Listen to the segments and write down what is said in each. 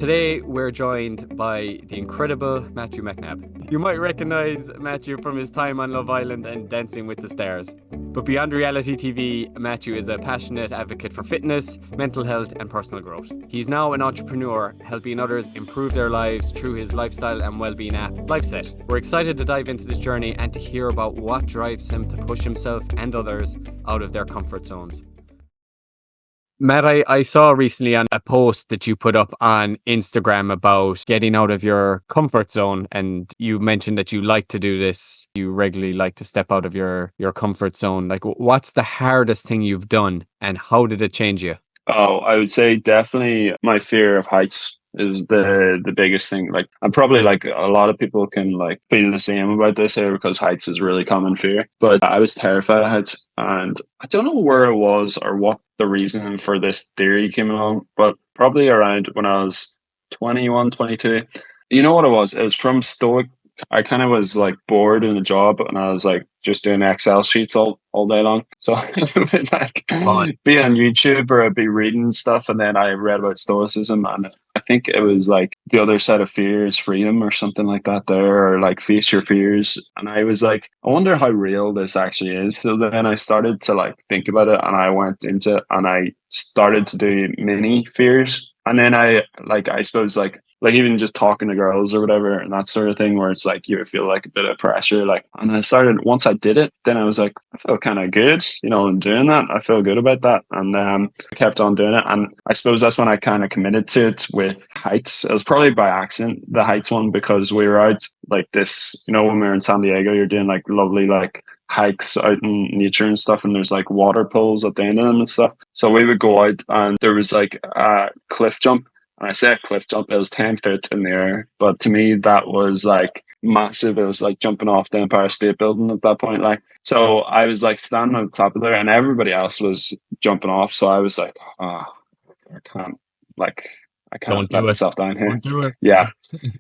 Today, we're joined by the incredible Matthew Macnabb. You might recognise Matthew from his time on Love Island and Dancing with the Stars. But beyond reality TV, Matthew is a passionate advocate for fitness, mental health, and personal growth. He's now an entrepreneur, helping others improve their lives through his lifestyle and well-being app, LifeSet. We're excited to dive into this journey and to hear about what drives him to push himself and others out of their comfort zones. Matt, I saw recently on a post that you put up on Instagram about getting out of your comfort zone, and you mentioned that you like to do this. You regularly like to step out of your comfort zone. Like, what's the hardest thing you've done, and how did it change you? Oh, I would say definitely my fear of heights is the biggest thing. Like, I'm probably like a lot of people can like feel the same about this here because heights is really common fear. But I was terrified of heights, and I don't know where it was or what the reason for this theory came along, but probably around when I was 21, 22. You know what it was? It was from Stoic. I kind of was like bored in a job, and I was like just doing Excel sheets all day long. So I would like Fun. be on YouTube or I'd be reading stuff, and then I read about Stoicism, and I think it was like the other side of fear is freedom or something like that there, or like face your fears. And I was like, I wonder how real this actually is. So then I started to like think about it, and I went into it and I started to do mini fears. And then I suppose like even just talking to girls or whatever and that sort of thing, where it's like you feel like a bit of pressure. Like, and I started, once I did it, then I was like, I felt kind of good, in doing that. I feel good about that. And I kept on doing it. And I suppose that's when I kind of committed to it with heights. It was probably by accident, the heights one, because we were out like this, when we were in San Diego, you're doing like lovely, like, hikes out in nature and stuff, and there's like water pools at the end of them and stuff. So we would go out, and there was like a cliff jump. And I say a cliff jump, it was 10 feet in the air, but to me that was like massive. It was like jumping off the Empire State Building at that point. Like, so I was like standing on top of there, and everybody else was jumping off. So I was like, oh, I can't, like, I can't Don't let do it. myself down here. Don't do it. Yeah.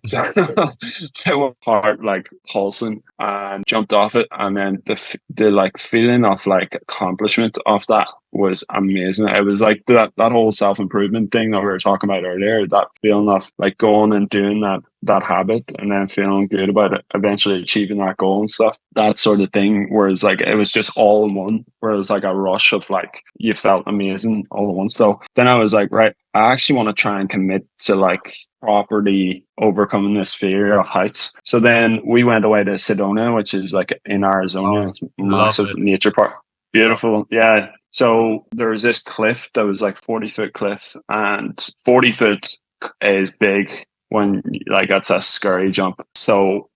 So my heart like pulsing, and jumped off it, and then the like feeling of like accomplishment of that was amazing. It was like that whole self improvement thing that we were talking about earlier. That feeling of like going and doing that habit, and then feeling good about it, eventually achieving that goal and stuff. That sort of thing. Whereas like it was just all in one. Where it was like a rush of like you felt amazing all at once. So then I was like, right, I actually want to try and commit to like properly overcoming this fear of heights. So then we went away to Sedona, which is like in Arizona. Oh, It's a love massive it. nature park. Beautiful. Yeah. So there was this cliff that was like 40-foot cliff, and 40 foot is big when like that's a scary jump. So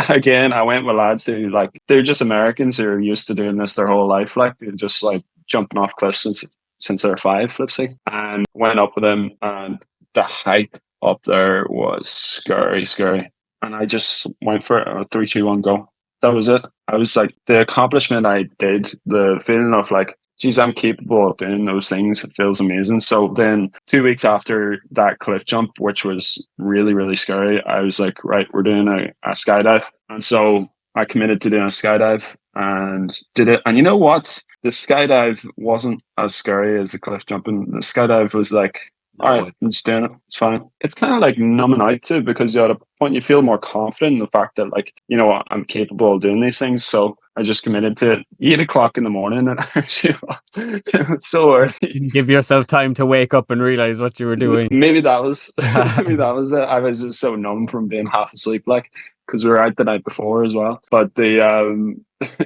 again, I went with lads who like, they're just Americans who are used to doing this their whole life. Like they're just like jumping off cliffs since they're five, flipsy, and went up with them, and the height up there was scary. And I just went for it. 3, 2, 1, go. That was it. I was like, the accomplishment I did, the feeling of like, geez, I'm capable of doing those things. It feels amazing. So then 2 weeks after that cliff jump, which was really, really scary, I was like, right, we're doing a skydive. And so I committed to doing a skydive and did it. And you know what? The skydive wasn't as scary as the cliff jumping. The skydive was like, all right, I'm just doing it. It's fine. It's kind of like numbing out too, because at a point you feel more confident in the fact that like, I'm capable of doing these things. So I just committed to it. 8 o'clock in the morning, and actually it was so early. Give yourself time to wake up and realize what you were doing. Maybe that was maybe that was it. I was just so numb from being half asleep, like, because we were out the night before as well. But the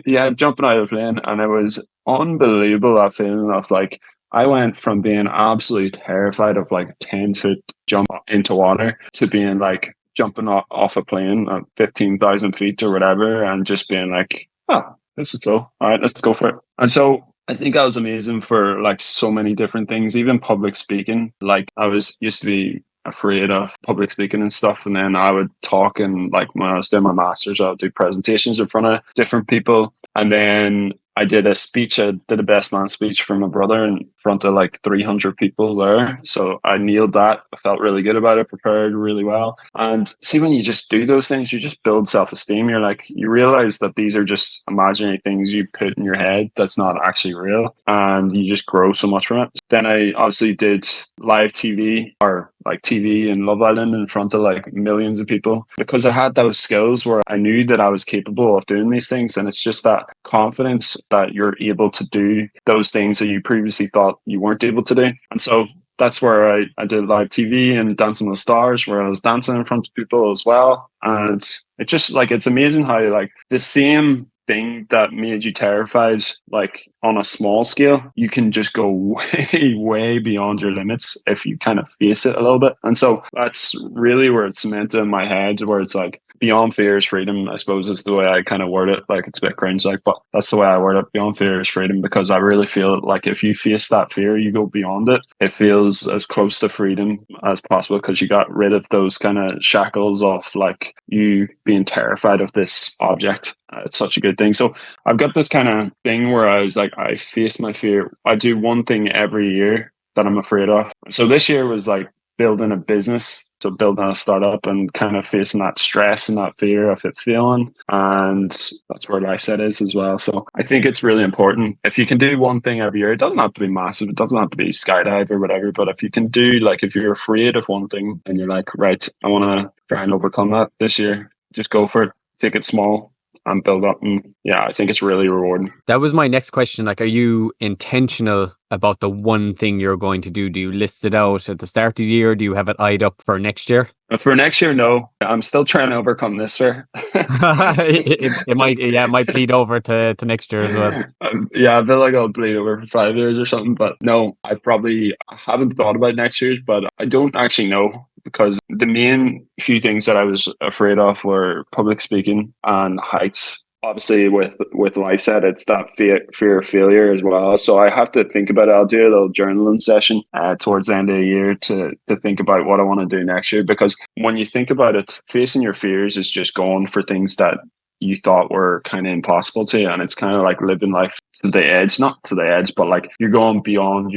yeah, jumping out of the plane, and it was unbelievable, that feeling of like, I went from being absolutely terrified of like a 10-foot jump into water to being like jumping off a plane at 15,000 feet or whatever, and just being like, oh, this is cool. All right, let's go for it. And so I think I was amazing for like so many different things, even public speaking. Like I was used to be afraid of public speaking and stuff, and then I would talk, and like when I was doing my masters, I would do presentations in front of different people, and then I did a speech. I did a best man speech for my brother in front of like 300 people there. So I nailed that. I felt really good about it, prepared really well. And see, when you just do those things, you just build self-esteem. You're like, you realize that these are just imaginary things you put in your head that's not actually real. And you just grow so much from it. Then I obviously did live TV, or like TV and Love Island in front of like millions of people, because I had those skills where I knew that I was capable of doing these things. And it's just that confidence that you're able to do those things that you previously thought you weren't able to do. And so that's where I did live TV and Dancing with the Stars, where I was dancing in front of people as well. And it just like, it's amazing how like the same thing that made you terrified, like on a small scale, you can just go way, way beyond your limits if you kind of face it a little bit. And so that's really where it's cemented in my head, where it's like, beyond fear is freedom, I suppose, is the way I kind of word it. Like, it's a bit cringe, like, but that's the way I word it. Beyond fear is freedom, because I really feel like if you face that fear, you go beyond it. It feels as close to freedom as possible, because you got rid of those kind of shackles of like you being terrified of this object. It's such a good thing. So I've got this kind of thing where I was like, I face my fear. I do one thing every year that I'm afraid of. So this year was like building a business. So building a startup and kind of facing that stress and that fear of it failing. And that's where life set is as well. So I think it's really important. If you can do one thing every year, it doesn't have to be massive. It doesn't have to be skydive or whatever. But if you can do, like, if you're afraid of one thing and you're like, right, I want to try and overcome that this year, just go for it. Take it small and build up. And yeah, I think it's really rewarding. That was my next question. Like, are you intentional about the one thing you're going to do? Do you list it out at the start of the year? Do you have it eyed up for next year? For next year, no. I'm still trying to overcome this fear. it might bleed over to next year as well. Yeah, I feel like I'll bleed over for 5 years or something. But no, I probably haven't thought about next year's, but I don't actually know, because the main few things that I was afraid of were public speaking and heights. Obviously, with life set, it's that fear of failure as well. So I have to think about it. I'll do a little journaling session towards the end of the year to think about what I want to do next year. Because when you think about it, facing your fears is just going for things that you thought were kind of impossible to you, and it's kind of like living life to the edge, not to the edge, but like you're going beyond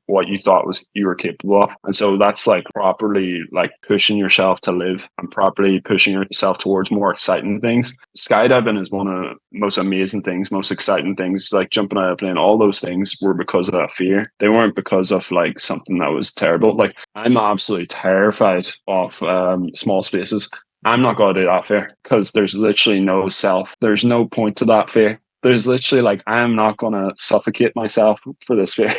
what you thought was you were capable of. And so that's like properly like pushing yourself to live and properly pushing yourself towards more exciting things. Skydiving is one of the most amazing things, most exciting things, like jumping out of a plane. All those things were because of that fear. They weren't because of like something that was terrible. Like, I'm absolutely terrified of small spaces. I'm not going to do that fear, because there's literally no self. There's no point to that fear. There's literally like, I'm not going to suffocate myself for this fear.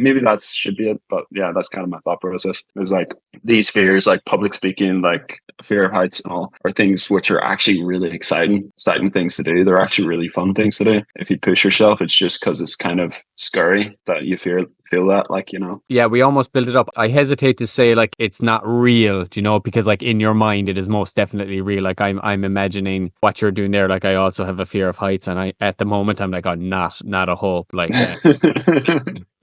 Maybe that should be it. But yeah, that's kind of my thought process. Is like, these fears, like public speaking, like fear of heights and all, are things which are actually really exciting things to do. They're actually really fun things to do. If you push yourself, it's just because it's kind of scary that you feel that, like, Yeah, we almost build it up. I hesitate to say like it's not real, because like in your mind it is most definitely real. Like, I'm imagining what you're doing there. Like, I also have a fear of heights, and at the moment I'm like, oh, not a hope. Like,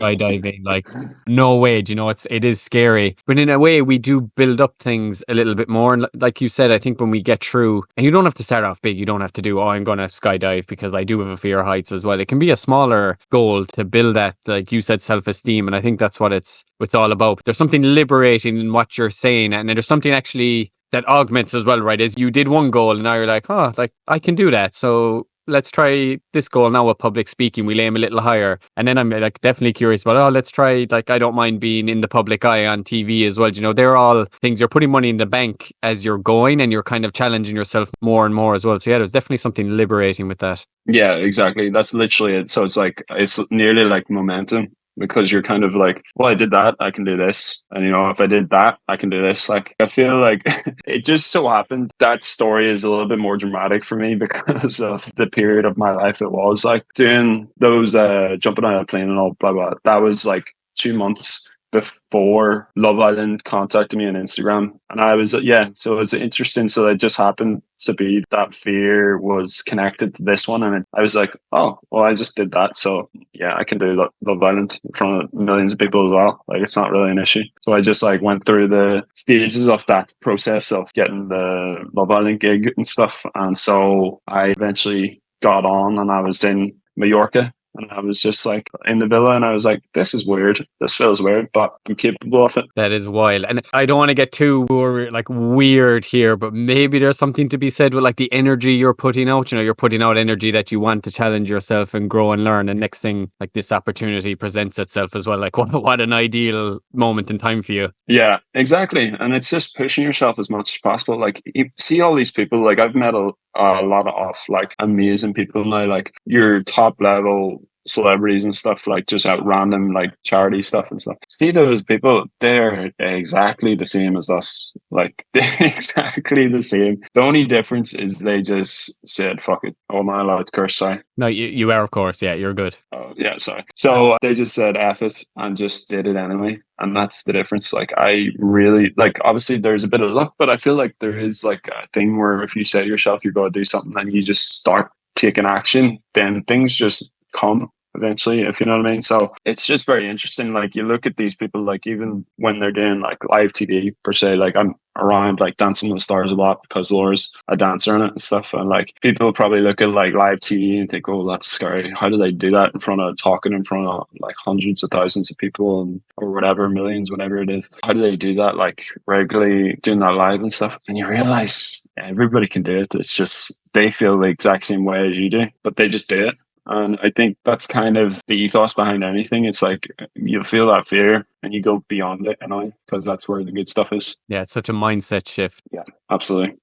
skydiving, like, no way. It is scary, but in a way we do build up things a little bit more. And like you said, I think when we get through, and you don't have to start off big, you don't have to do, oh, I'm going to skydive because I do have a fear of heights as well. It can be a smaller goal to build that, like you said, self-esteem. And I think that's what it's all about. There's something liberating in what you're saying, and there's something actually that augments as well, right? Is you did one goal and now you're like, oh, like, I can do that. So let's try this goal now with public speaking. We'll aim a little higher. And then I'm like definitely curious about, let's try, like, I don't mind being in the public eye on TV as well. They're all things you're putting money in the bank as you're going, and you're kind of challenging yourself more and more as well. So yeah, there's definitely something liberating with that. Yeah, exactly. That's literally it. So it's like, it's nearly like momentum, because you're kind of like, well, I did that, I can do this. And, if I did that, I can do this. Like, I feel like it just so happened that story is a little bit more dramatic for me because of the period of my life it was. Like, doing those jumping out of a plane and all, blah, blah. That was like 2 months before Love Island contacted me on Instagram. And I was, so it's interesting. So it just happened to be that fear was connected to this one. And I was like, oh, well, I just did that. So yeah, I can do Love Island in front of millions of people as well. Like, it's not really an issue. So I just like went through the stages of that process of getting the Love Island gig and stuff. And so I eventually got on, and I was in Mallorca. And I was just like in the villa and I was like, this is weird. This feels weird, but I'm capable of it. That is wild. And I don't want to get too like weird here, but maybe there's something to be said with like the energy you're putting out. You know, you're putting out energy that you want to challenge yourself and grow and learn. And next thing, like this opportunity presents itself as well. Like what an ideal moment in time for you. Yeah, exactly. And it's just pushing yourself as much as possible. Like you see all these people, like I've met a lot of like amazing people now, like your top level celebrities and stuff, like just at random like charity stuff and stuff. See those people, they're exactly the same as us. Like they're exactly the same. The only difference is they just said, fuck it. Oh, am I allowed to curse? Sorry. No, you are, of course. Yeah, you're good. Oh, yeah, sorry. So they just said F it and just did it anyway. And that's the difference. Like, I really, like, obviously there's a bit of luck, but I feel like there is like a thing where if you say to yourself, you're going to do something and you just start taking action, then things just come eventually, if you know what I mean. So it's just very interesting. Like, you look at these people, like, even when they're doing like live TV per se, like, I'm around like Dancing with the Stars a lot because Laura's a dancer in it and stuff. And like, people probably look at like live TV and think, oh, that's scary. How do they do that talking in front of like hundreds of thousands of people and or whatever, millions, whatever it is? How do they do that like regularly, doing that live and stuff? And you realize everybody can do it. It's just they feel the exact same way as you do, but they just do it. And I think that's kind of the ethos behind anything. It's like you feel that fear and you go beyond it, because that's where the good stuff is. Yeah, it's such a mindset shift. Yeah, absolutely.